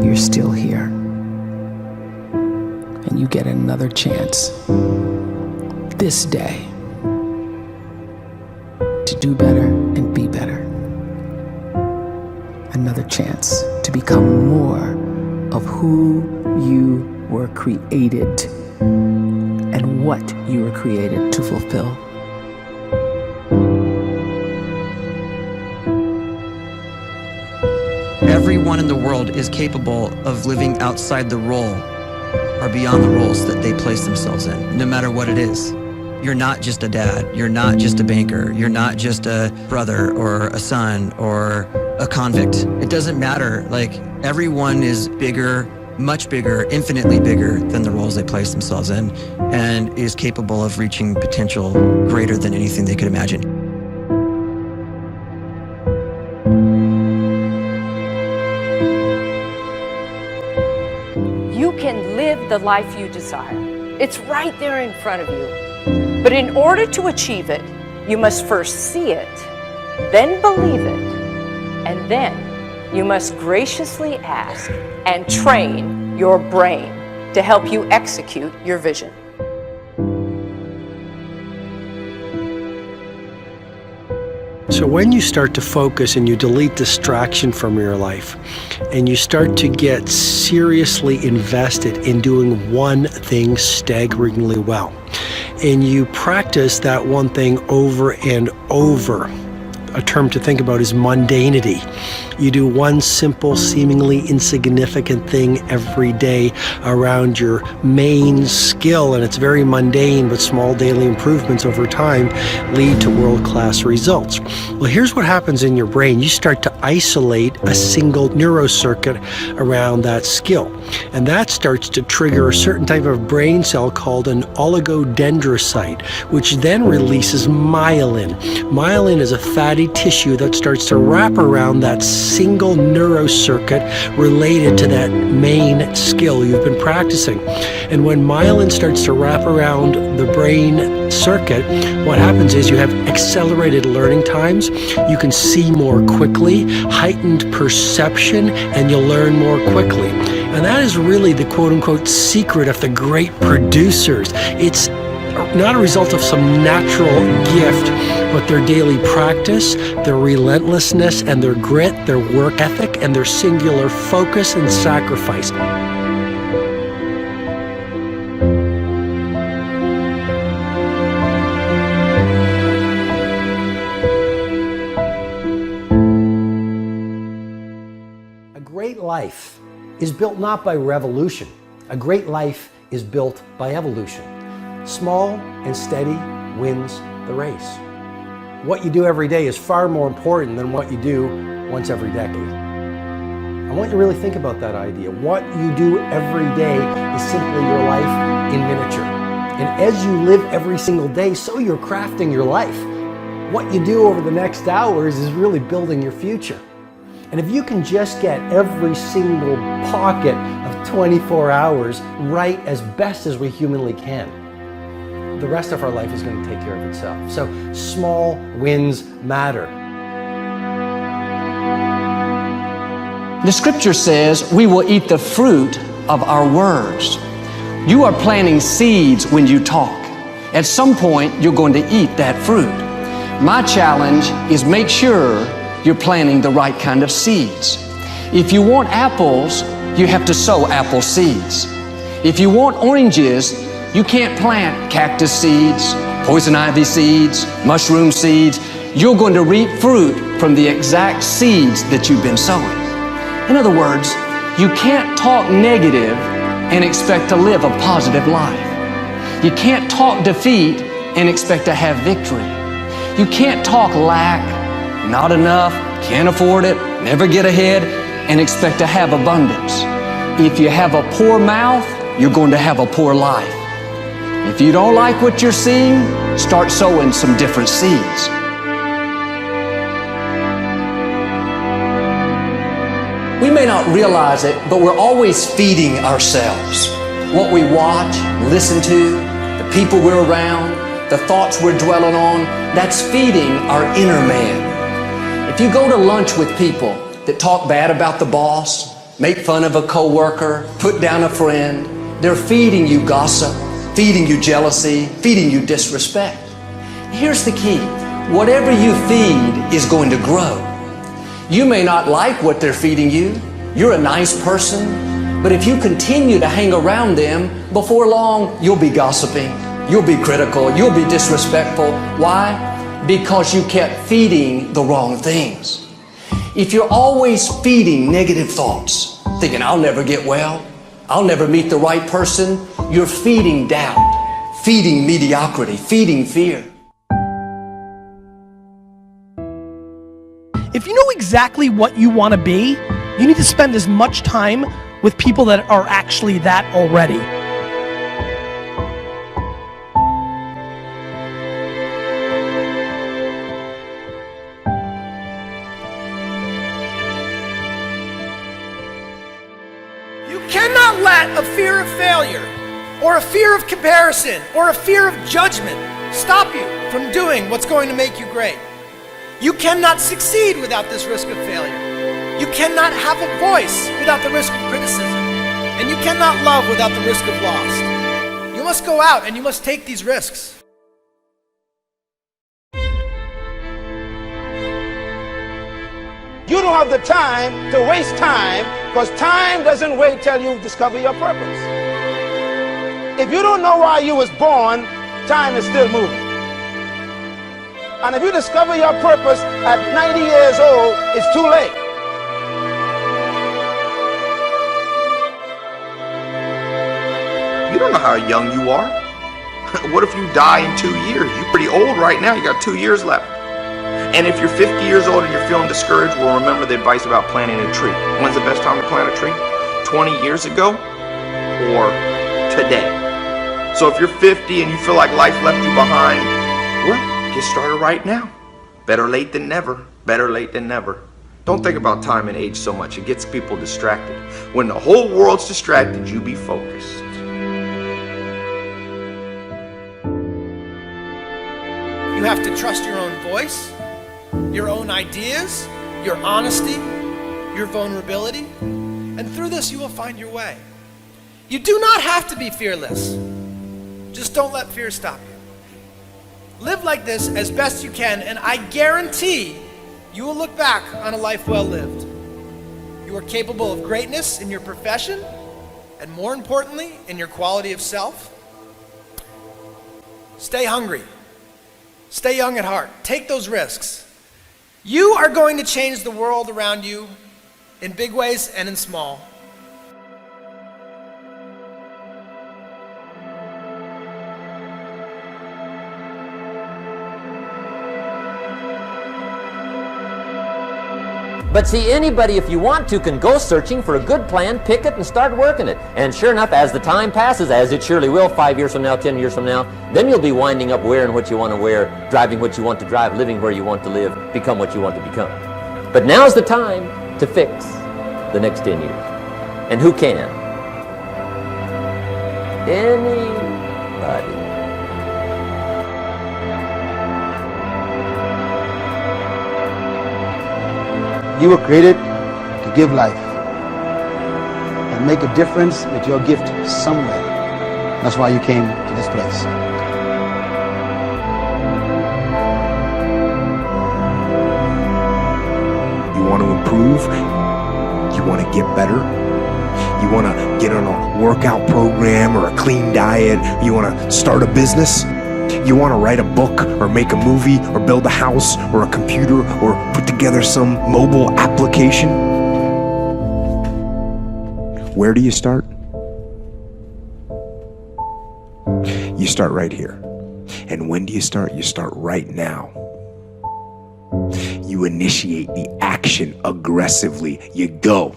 you're still here. And you get another chance this day to do better and be better. Another chance to become more of who you were created and what you were created to fulfill. Everyone in the world is capable of living outside the role or beyond the roles that they place themselves in, no matter what it is. You're not just a dad, you're not just a banker, you're not just a brother or a son or a convict. It doesn't matter. Like, everyone is bigger, much bigger, infinitely bigger than the roles they place themselves in, and is capable of reaching potential greater than anything they could imagine. You can live the life you desire. It's right there in front of you. But in order to achieve it, you must first see it, then believe it, and then you must graciously ask and train your brain to help you execute your vision. So when you start to focus and you delete distraction from your life, and you start to get seriously invested in doing one thing staggeringly well, and you practice that one thing over and over, a term to think about is mundanity. You do one simple, seemingly insignificant thing every day around your main skill, and it's very mundane, but small daily improvements over time lead to world-class results. Well, here's what happens in your brain. You start to isolate a single neurocircuit around that skill, and that starts to trigger a certain type of brain cell called an oligodendrocyte, which then releases myelin. Myelin is a fatty tissue that starts to wrap around that single neurocircuit related to that main skill you've been practicing. And when myelin starts to wrap around the brain circuit, what happens is you have accelerated learning times, you can see more quickly, heightened perception, and you'll learn more quickly. And that is really the quote-unquote secret of the great producers. It's not a result of some natural gift, but their daily practice, their relentlessness and their grit, their work ethic, and their singular focus and sacrifice. A great life is built not by revolution. A great life is built by evolution. Small and steady wins the race. What you do every day is far more important than what you do once every decade. I want you to really think about that idea. What you do every day is simply your life in miniature. And as you live every single day, so you're crafting your life. What you do over the next hours is really building your future. And if you can just get every single pocket of 24 hours right as best as we humanly can, the rest of our life is going to take care of itself. So small wins matter. The scripture says we will eat the fruit of our words. You are planting seeds when you talk. At some point, you're going to eat that fruit. My challenge is make sure you're planting the right kind of seeds. If you want apples, you have to sow apple seeds. If you want oranges, you can't plant cactus seeds, poison ivy seeds, mushroom seeds. You're going to reap fruit from the exact seeds that you've been sowing. In other words, you can't talk negative and expect to live a positive life. You can't talk defeat and expect to have victory. You can't talk lack, not enough, can't afford it, never get ahead, and expect to have abundance. If you have a poor mouth, you're going to have a poor life. If you don't like what you're seeing, start sowing some different seeds. We may not realize it, but we're always feeding ourselves. What we watch, listen to, the people we're around, the thoughts we're dwelling on, that's feeding our inner man. If you go to lunch with people that talk bad about the boss, make fun of a coworker, put down a friend. They're feeding you gossip, feeding you jealousy, feeding you disrespect. Here's the key. Whatever you feed is going to grow. You may not like what they're feeding you. You're a nice person, but if you continue to hang around them, before long, you'll be gossiping, you'll be critical, you'll be disrespectful. Why? Because you kept feeding the wrong things. If you're always feeding negative thoughts, thinking, I'll never get well, I'll never meet the right person, you're feeding doubt, feeding mediocrity, feeding fear. If you know exactly what you want to be, you need to spend as much time with people that are actually that already. You cannot let a fear of failure, or a fear of comparison, or a fear of judgment stop you from doing what's going to make you great. You cannot succeed without this risk of failure. You cannot have a voice without the risk of criticism. And you cannot love without the risk of loss. You must go out and you must take these risks. You don't have the time to waste time, because time doesn't wait till you discover your purpose. If you don't know why you was born, time is still moving. And if you discover your purpose at 90 years old, it's too late. You don't know how young you are. What if you die in 2 years? You're pretty old right now. You got 2 years left. And if you're 50 years old and you're feeling discouraged, well, remember the advice about planting a tree. When's the best time to plant a tree? 20 years ago or today? So if you're 50 and you feel like life left you behind, well, get started right now. Better late than never. Better late than never. Don't think about time and age so much. It gets people distracted. When the whole world's distracted, you be focused. You have to trust your own voice, your own ideas, your honesty, your vulnerability, and through this you will find your way. You do not have to be fearless. Just don't let fear stop you. Live like this as best you can, and I guarantee you will look back on a life well lived. You are capable of greatness in your profession, and more importantly, in your quality of self. Stay hungry. Stay young at heart. Take those risks. You are going to change the world around you in big ways and in small. But see, anybody, if you want to, can go searching for a good plan, pick it, and start working it. And sure enough, as the time passes, as it surely will, 5 years from now, 10 years from now, then you'll be winding up wearing what you want to wear, driving what you want to drive, living where you want to live, become what you want to become. But now's the time to fix the next 10 years. And who can? Anybody. You were created to give life and make a difference with your gift somewhere. That's why you came to this place. You want to improve? You want to get better? You want to get on a workout program or a clean diet? You want to start a business? You want to write a book or make a movie or build a house or a computer or put together some mobile application? Where do you start? You start right here. And when do you start? You start right now. You initiate the action aggressively. You go.